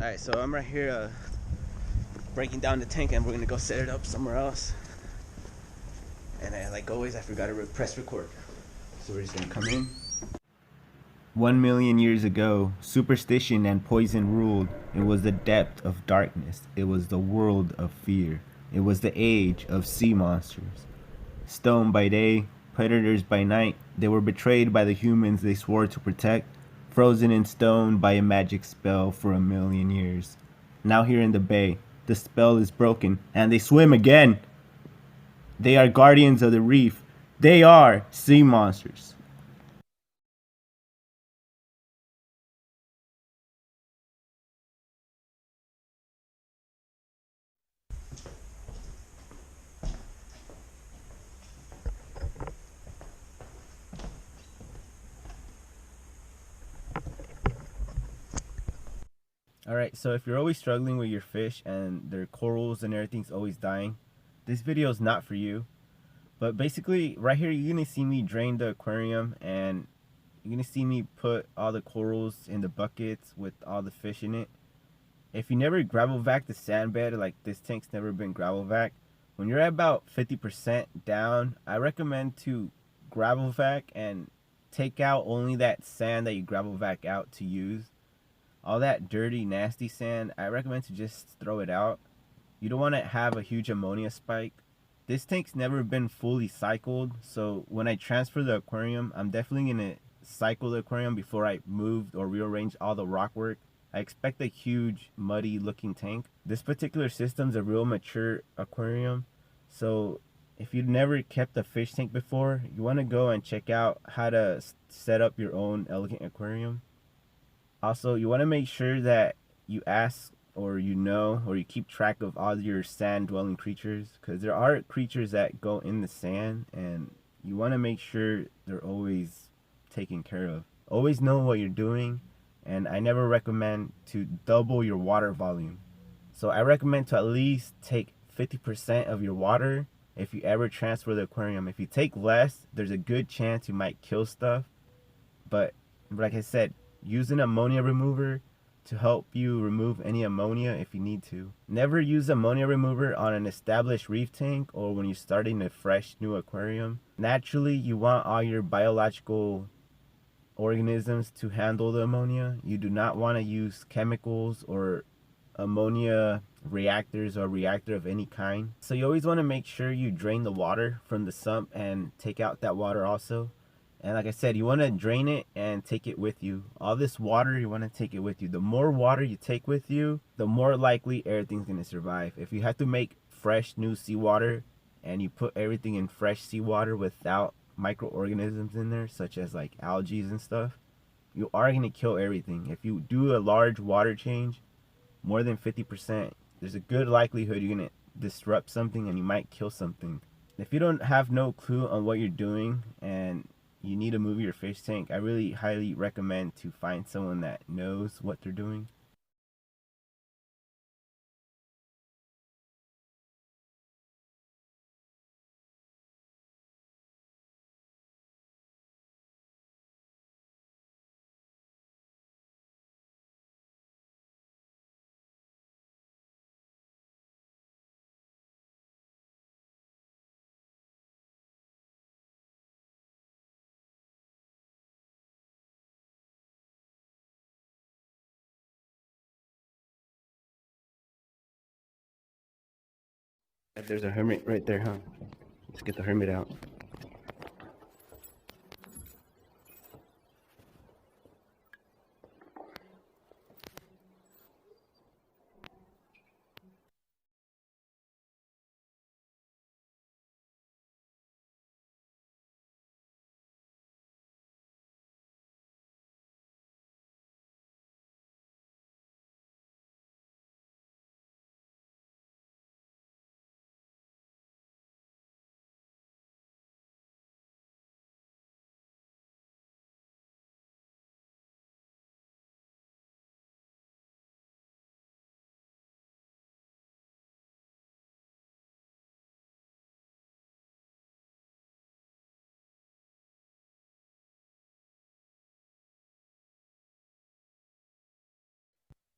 Alright, so I'm right here breaking down the tank, and we're gonna go set it up somewhere else. And like always, I forgot to press record. So we're just gonna come in. 1,000,000 years ago, superstition and poison ruled. It was the depth of darkness. It was the world of fear. It was the age of sea monsters. Stone by day, predators by night, they were betrayed by the humans they swore to protect, frozen in stone by a magic spell for 1,000,000 years. Now here in the bay, the spell is broken, and they swim again. They are guardians of the reef. They are sea monsters. Alright, so if you're always struggling with your fish and their corals and everything's always dying, this video is not for you. But basically, right here, you're going to see me drain the aquarium, and you're going to see me put all the corals in the buckets with all the fish in it. If you never gravel vac the sand bed, like this tank's never been gravel vac, when you're at about 50% down, I recommend to gravel vac and take out only that sand that you gravel vac out to use. All that dirty, nasty sand, I recommend to just throw it out. You don't want to have a huge ammonia spike. This tank's never been fully cycled, so when I transfer the aquarium, I'm definitely going to cycle the aquarium before I move or rearrange all the rock work. I expect a huge, muddy looking tank. This particular system's a real mature aquarium, so if you've never kept a fish tank before, you want to go and check out how to set up your own elegant aquarium. Also, you want to make sure that you ask or you keep track of all your sand dwelling creatures, because there are creatures that go in the sand, and you want to make sure they're always taken care of. Always know what you're doing, and I never recommend to double your water volume. So I recommend to at least take 50% of your water if you ever transfer the aquarium. If you take less, there's a good chance you might kill stuff. But like I said, use an ammonia remover to help you remove any ammonia if you need to. Never use ammonia remover on an established reef tank or when you're starting a fresh new aquarium. Naturally, you want all your biological organisms to handle the ammonia. You do not want to use chemicals or ammonia reactors or reactor of any kind. So you always want to make sure you drain the water from the sump and take out that water also. And like I said, you want to drain it and take it with you. All this water, you want to take it with you. The more water you take with you, the more likely everything's going to survive. If you have to make fresh new seawater and you put everything in fresh seawater without microorganisms in there, such as like algae and stuff, you are going to kill everything. If you do a large water change, more than 50%, there's a good likelihood you're going to disrupt something and you might kill something. If you don't have no clue on what you're doing and you need to move your fish tank, I really highly recommend to find someone that knows what they're doing. There's a hermit right there, huh? Let's get the hermit out.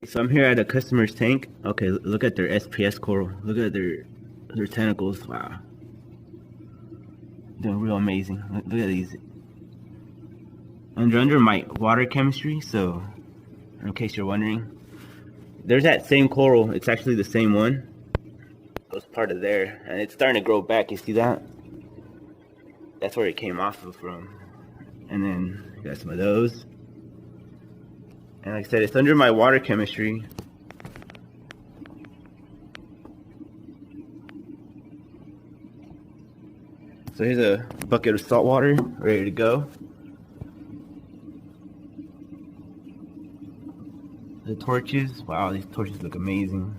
So I'm here at a customer's tank. Okay, look at their SPS coral. Look at their tentacles. Wow, they're real amazing. Look at these. And they're under my water chemistry. So, in case you're wondering, there's that same coral. It's actually the same one. It was part of there, and it's starting to grow back. You see that? That's where it came off of from. And then you got some of those. And like I said, it's under my water chemistry. So here's a bucket of salt water ready to go. The torches, wow, these torches look amazing.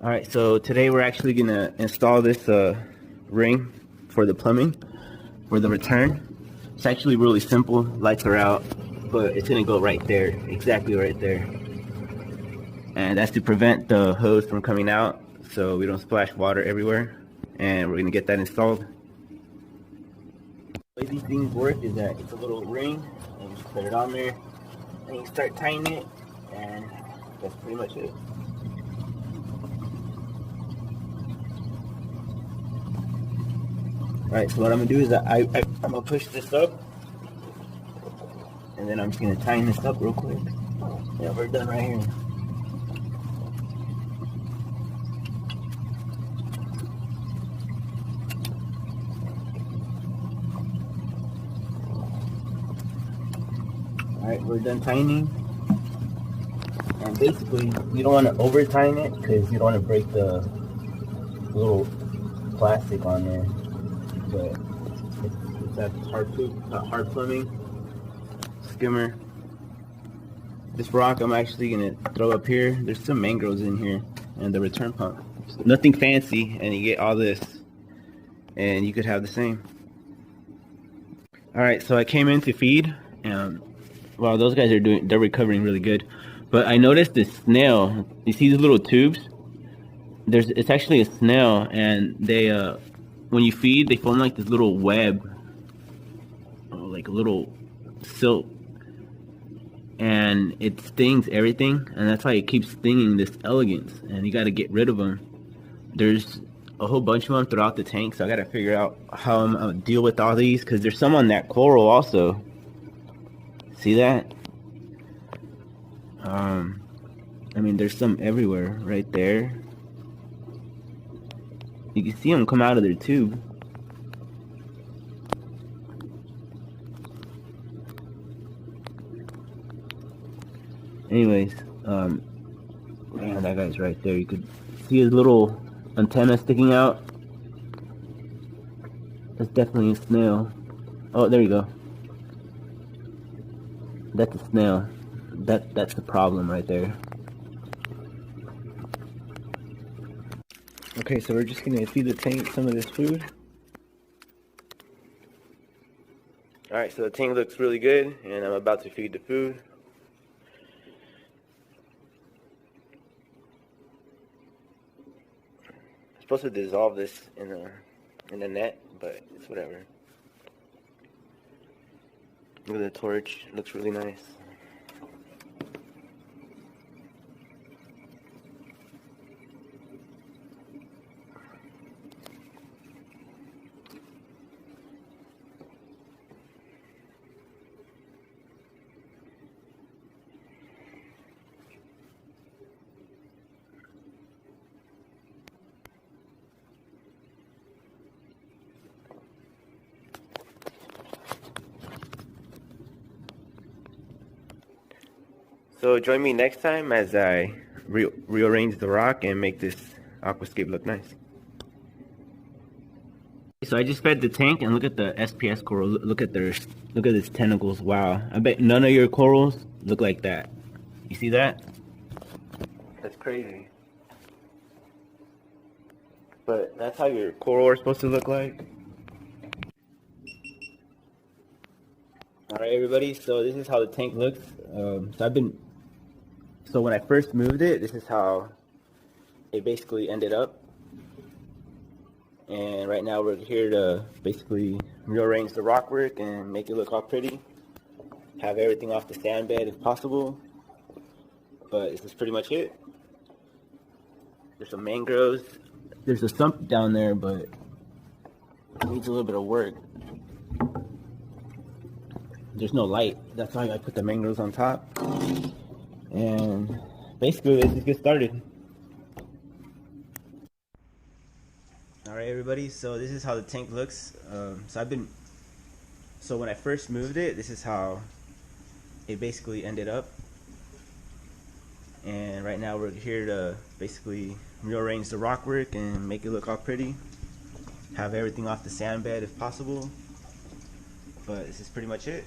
Alright, so today we're actually gonna install this ring for the plumbing, for the return. It's actually really simple. Lights are out, but it's gonna go right there, exactly right there. And that's to prevent the hose from coming out so we don't splash water everywhere. And we're gonna get that installed. The way these things work is that it's a little ring, and you just put it on there, and you start tightening it, and that's pretty much it. Alright, so what I'm going to do is I'm going to push this up, and then I'm just going to tighten this up real quick. Yeah, we're done right here. Alright, we're done tightening. And basically, you don't want to over tighten it because you don't want to break the little plastic on there. But it's that hard plumbing skimmer. This rock I'm actually gonna throw up here. There's some mangroves in here and the return pump. Nothing fancy, and you get all this, and you could have the same. All right, so I came in to feed, and wow, those guys they're recovering really good. But I noticed this snail. You see these little tubes? It's actually a snail, and they when you feed, they form like this little web, like a little silk, and it stings everything, and that's why it keeps stinging this elegance, and you got to get rid of them. There's a whole bunch of them throughout the tank, so I got to figure out how I'm going to deal with all these, because there's some on that coral also. See that? I mean, there's some everywhere right there. You can see them come out of their tube. Anyways, man, that guy's right there. You could see his little antenna sticking out. That's definitely a snail. Oh, there you go. That's a snail. That's the problem right there. Okay, so we're just gonna feed the tank some of this food. Alright, so the tank looks really good, and I'm about to feed the food. I'm supposed to dissolve this in the net, but it's whatever. Look at the torch, it looks really nice. So join me next time as I rearrange the rock and make this aquascape look nice. So I just fed the tank, and look at the SPS coral. Look at its tentacles. Wow, I bet none of your corals look like that. You see that? That's crazy. But that's how your coral are supposed to look like. Alright everybody, so this is how the tank looks. So when I first moved it, this is how it basically ended up. And right now we're here to basically rearrange the rockwork and make it look all pretty. Have everything off the sand bed if possible. But this is pretty much it. There's some mangroves. There's a sump down there, but it needs a little bit of work. There's no light. That's why I put the mangroves on top. And basically, let's just get started. Alright everybody, so this is how the tank looks. So when I first moved it, this is how it basically ended up. And right now we're here to basically rearrange the rockwork and make it look all pretty. Have everything off the sand bed if possible. But this is pretty much it.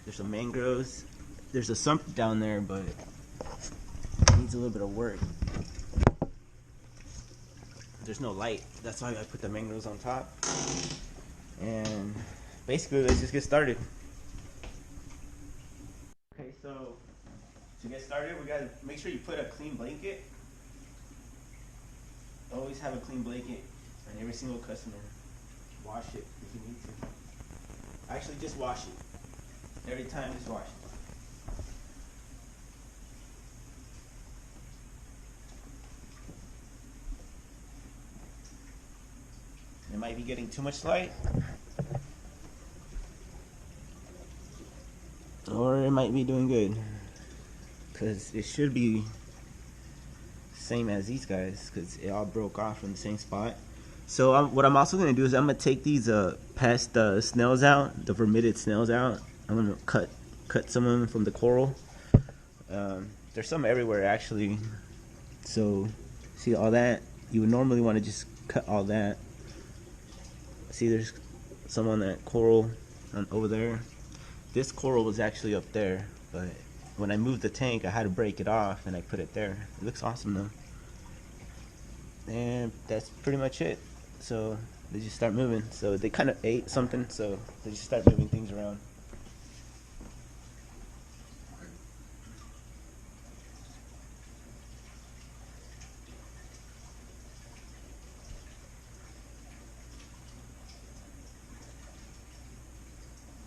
There's some mangroves. There's a sump down there, but it needs a little bit of work. There's no light. That's why I put the mangroves on top. And basically, let's just get started. Okay, so to get started, we gotta make sure you put a clean blanket. Always have a clean blanket on every single customer. Wash it if you need to. Actually, just wash it. Every time, just wash it. It might be getting too much light, or it might be doing good, because it should be same as these guys, because it all broke off from the same spot. So what I'm also going to do is I'm going to take these past snails out, the vermitid snails out. I'm going to cut some of them from the coral. There's some everywhere actually. So see all that? You would normally want to just cut all that. See, there's some on that coral over there. This coral was actually up there, but when I moved the tank, I had to break it off and I put it there. It looks awesome though. And that's pretty much it. So they just start moving. So they kind of ate something, so they just start moving things around.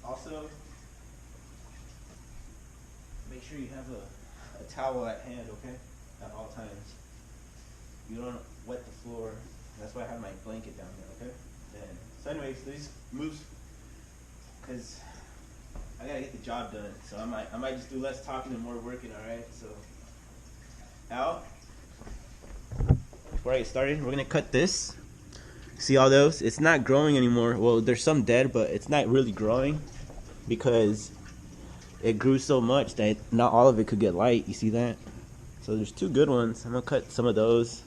Also, make sure you have a towel at hand, okay? At all times. You don't wet the floor. That's why I have my blanket down there, okay? So anyways, these moves, because I gotta get the job done. So I might just do less talking and more working, alright? So, Al, before I get started, we're gonna cut this. See all those? It's not growing anymore. Well, there's some dead, but it's not really growing because it grew so much that not all of it could get light. You see that? So there's two good ones. I'm gonna cut some of those,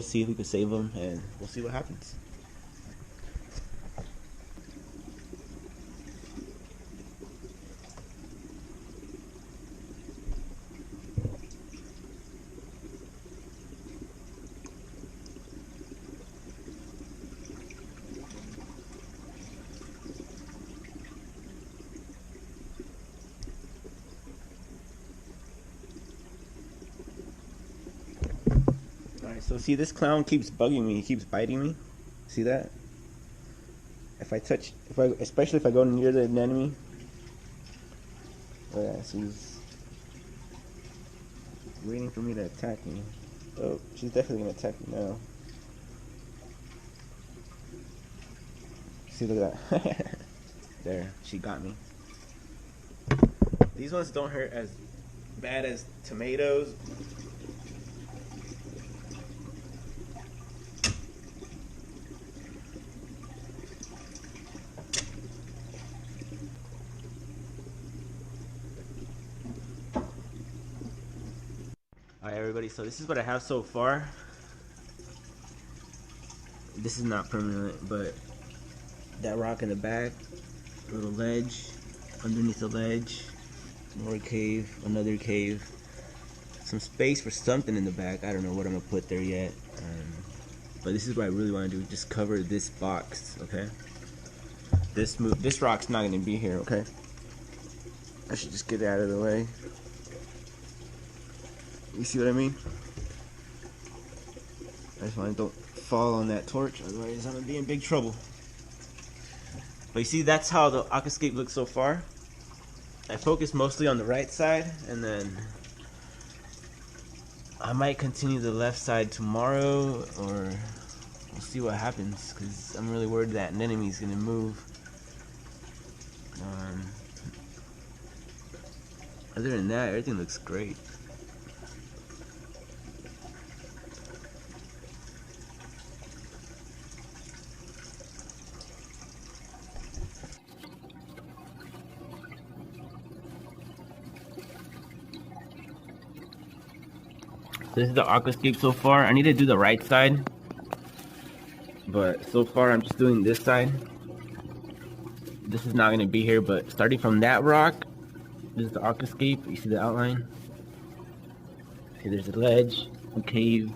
see if we can save them, and we'll see what happens. So see, this clown keeps bugging me. He keeps biting me. See that? Especially if I go near the anemone. Oh yeah, so he's waiting for me to attack me. Oh, she's definitely gonna attack me now. See, look at that. There, she got me. These ones don't hurt as bad as tomatoes. Alright everybody, so this is what I have so far. This is not permanent, but that rock in the back, a little ledge, underneath the ledge, more cave, another cave, some space for something in the back. I don't know what I'm gonna put there yet, but this is what I really want to do, just cover this box, okay? This rock's not gonna be here, okay? I should just get it out of the way. You see what I mean? I just want to don't fall on that torch, otherwise I'm gonna be in big trouble. But you see, that's how the aquascape looks so far. I focus mostly on the right side, and then I might continue the left side tomorrow, or we'll see what happens, because I'm really worried that an enemy's gonna move. Other than that, everything looks great. This is the aquascape so far. I need to do the right side, but so far I'm just doing this side. This is not going to be here, but starting from that rock, this is the aquascape. You see the outline? See, there's a ledge, a cave.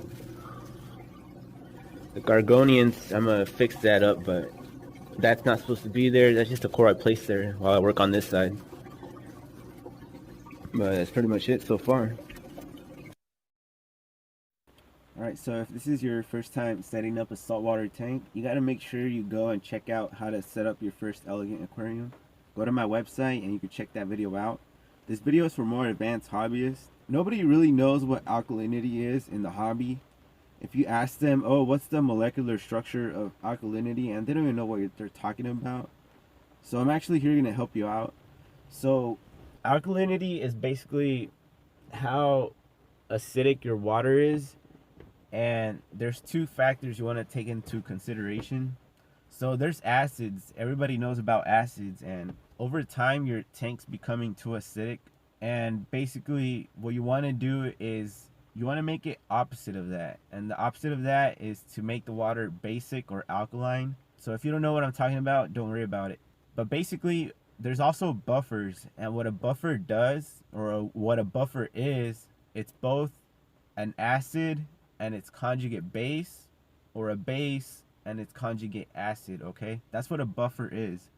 The Gargonians, I'm going to fix that up, but that's not supposed to be there. That's just a core I placed there while I work on this side. But that's pretty much it so far. Alright, so if this is your first time setting up a saltwater tank, you got to make sure you go and check out how to set up your first elegant aquarium. Go to my website and you can check that video out. This video is for more advanced hobbyists. Nobody really knows what alkalinity is in the hobby. If you ask them, oh, what's the molecular structure of alkalinity, and they don't even know what they're talking about. So I'm actually here to help you out. So alkalinity is basically how acidic your water is. And there's two factors you want to take into consideration. So there's acids. Everybody knows about acids, and over time your tank's becoming too acidic. And basically what you want to do is you want to make it opposite of that. And the opposite of that is to make the water basic or alkaline. So if you don't know what I'm talking about, don't worry about it. But basically there's also buffers, and what a buffer does, or what a buffer is, it's both an acid and its conjugate base, or a base and its conjugate acid. Okay, that's what a buffer is.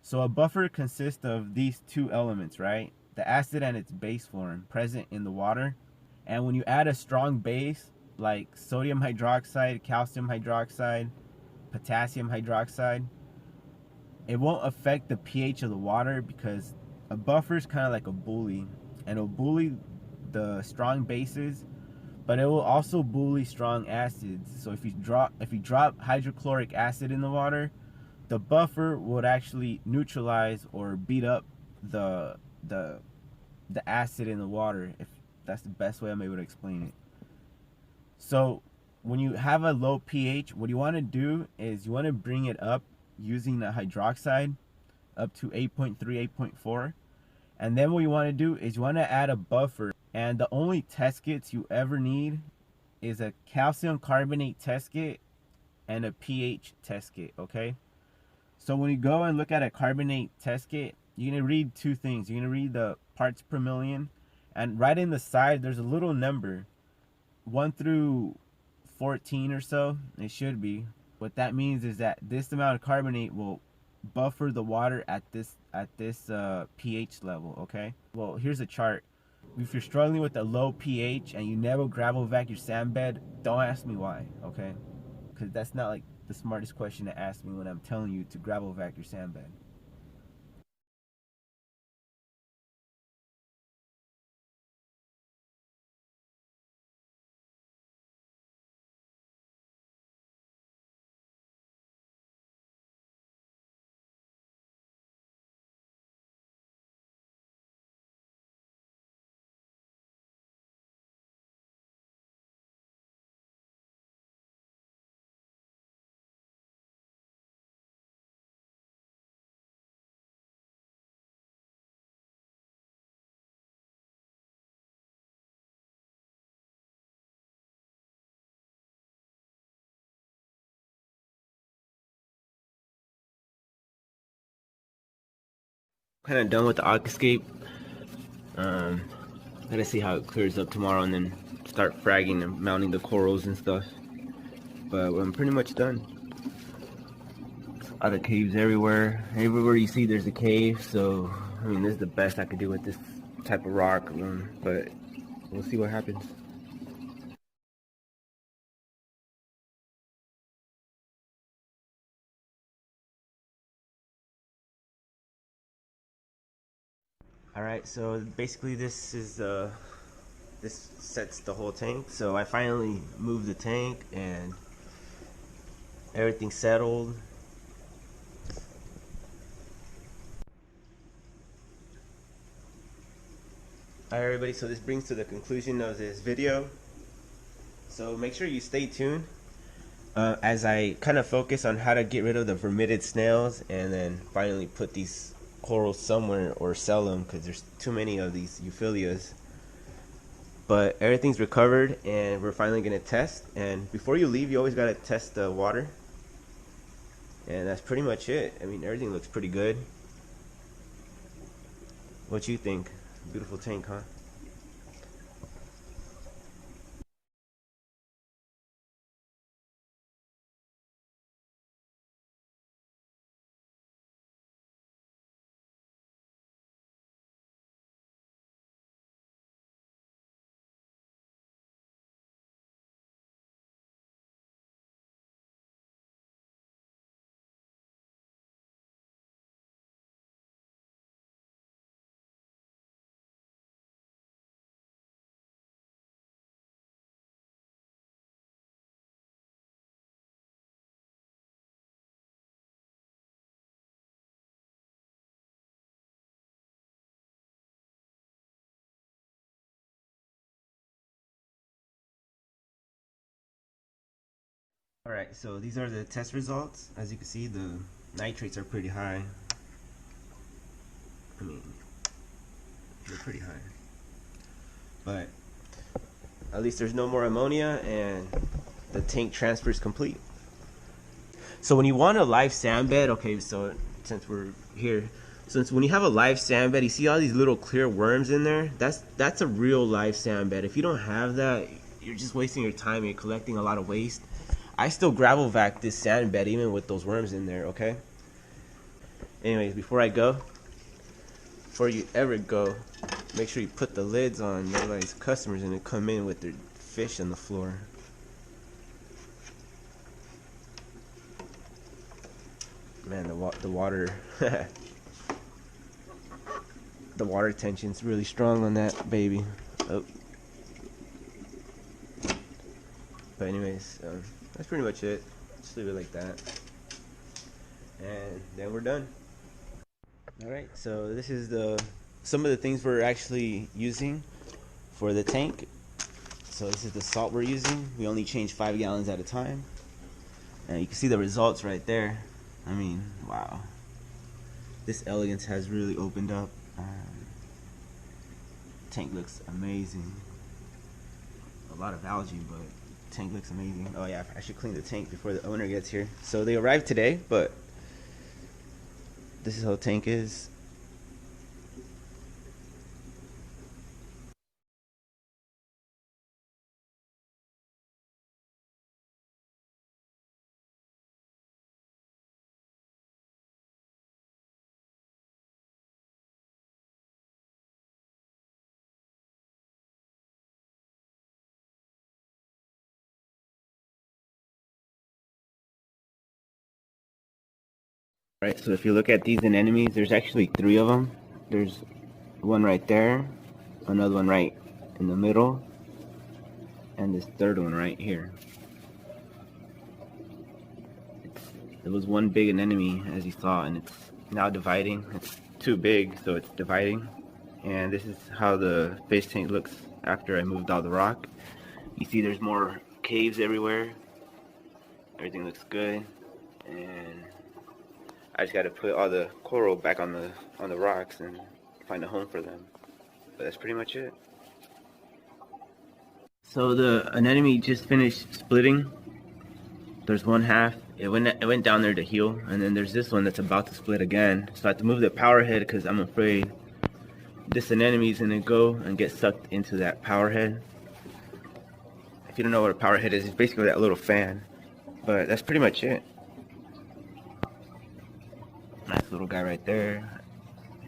So a buffer consists of these two elements, right? The acid and its base form present in the water. And when you add a strong base like sodium hydroxide, calcium hydroxide, potassium hydroxide, it won't affect the pH of the water, because a buffer is kind of like a bully, and it'll bully the strong bases, but it will also bully strong acids. So if you drop hydrochloric acid in the water, the buffer would actually neutralize or beat up the acid in the water, if that's the best way I'm able to explain it. So when you have a low pH, what you want to do is you want to bring it up using the hydroxide up to 8.3, 8.4. And then what you want to do is you want to add a buffer. And the only test kits you ever need is a calcium carbonate test kit and a pH test kit, okay? So when you go and look at a carbonate test kit, you're going to read two things. You're going to read the parts per million, and right in the side there's a little number, 1 through 14 or so, it should be. What that means is that this amount of carbonate will buffer the water at this pH level, okay? Well, here's a chart. If you're struggling with a low pH and you never gravel vac your sand bed, don't ask me why, okay? Because that's not like the smartest question to ask me when I'm telling you to gravel vac your sand bed. Kind of done with the aquascape. Gotta see how it clears up tomorrow, and then start fragging and mounting the corals and stuff. But I'm pretty much done. Other caves everywhere. Everywhere you see there's a cave, so I mean this is the best I could do with this type of rock. But we'll see what happens. Alright, so basically this is this sets the whole tank. So I finally moved the tank and everything settled. Alright everybody, so this brings to the conclusion of this video. So make sure you stay tuned as I kind of focus on how to get rid of the vermitid snails and then finally put these corals somewhere or sell them, because there's too many of these euphyllias. But everything's recovered and we're finally gonna test. And before you leave, you always gotta test the water. And that's pretty much it. I mean, everything looks pretty good. What you think? Beautiful tank, huh? Alright, so these are the test results. As you can see, the nitrates are pretty high. I mean, they're pretty high. But at least there's no more ammonia and the tank transfer is complete. So when you want a live sand bed, okay, so since we're here, since when you have a live sand bed, you see all these little clear worms in there, that's a real live sand bed. If you don't have that, you're just wasting your time. You're collecting a lot of waste. I still gravel vac this sand bed even with those worms in there, okay? Anyways, before you ever go, make sure you put the lids on. Otherwise customers are gonna come in with their fish on the floor. Man, the water the water tension's really strong on that baby. Oh. But anyways, that's pretty much it. Just leave it like that, and then we're done. Alright, so this is some of the things we're actually using for the tank. So this is the salt we're using. We only change 5 gallons at a time, and you can see the results right there. I mean, wow, this elegance has really opened up. Tank looks amazing. A lot of algae, but tank looks amazing. Oh yeah, I should clean the tank before the owner gets here. So they arrived today, but this is how the tank is. Right, so if you look at these anemones, there's actually 3 of them. There's one right there, another one right in the middle, and this third one right here. It was one big anemone, as you saw, and it's now dividing. It's too big, so it's dividing. And this is how the fish tank looks after I moved all the rock. You see there's more caves everywhere. Everything looks good, and I just got to put all the coral back on the rocks and find a home for them. But that's pretty much it. So the anemone just finished splitting. There's one half. It went down there to heal, and then there's this one that's about to split again. So I have to move the power head because I'm afraid this anemone is gonna go and get sucked into that power head. If you don't know what a power head is, it's basically that little fan. But that's pretty much it. Nice little guy right there.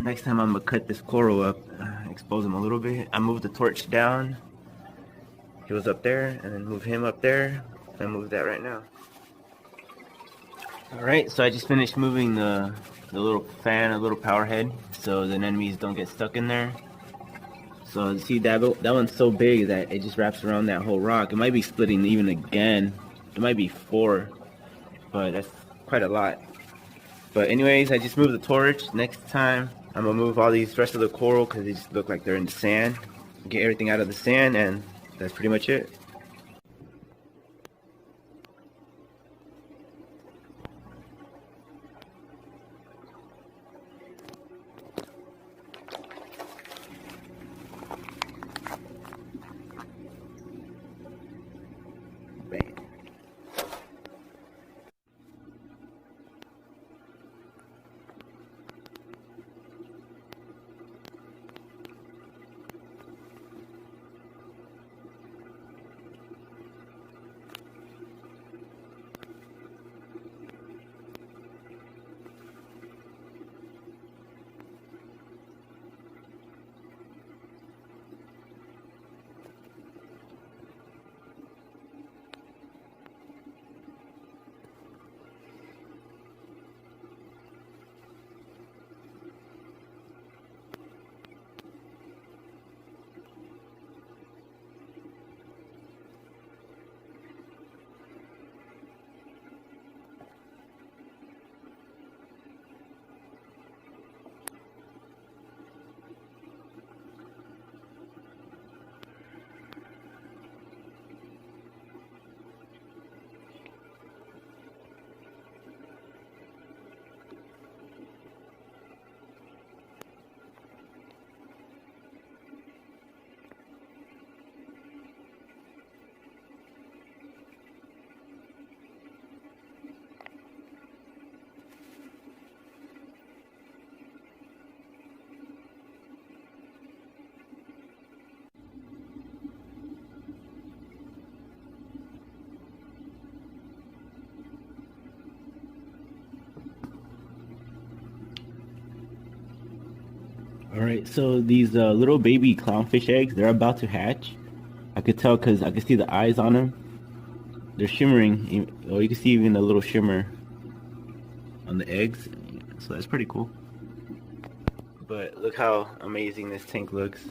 Next time I'm gonna cut this coral up, expose him a little bit. I moved the torch down. He was up there, and then move him up there. I moved that right now. Alright, so I just finished moving the little fan, a little power head, so the anemones don't get stuck in there. So see that one's so big that it just wraps around that whole rock. It might be splitting even again. It might be 4, but that's quite a lot. But anyways, I just moved the torch. Next time I'm gonna move all these rest of the coral because they just look like they're in the sand. Get everything out of the sand, and that's pretty much it. Bang. Alright, so these little baby clownfish eggs, they're about to hatch. I could tell because I could see the eyes on them. They're shimmering. Oh, you can see even a little shimmer on the eggs. So that's pretty cool. But look how amazing this tank looks.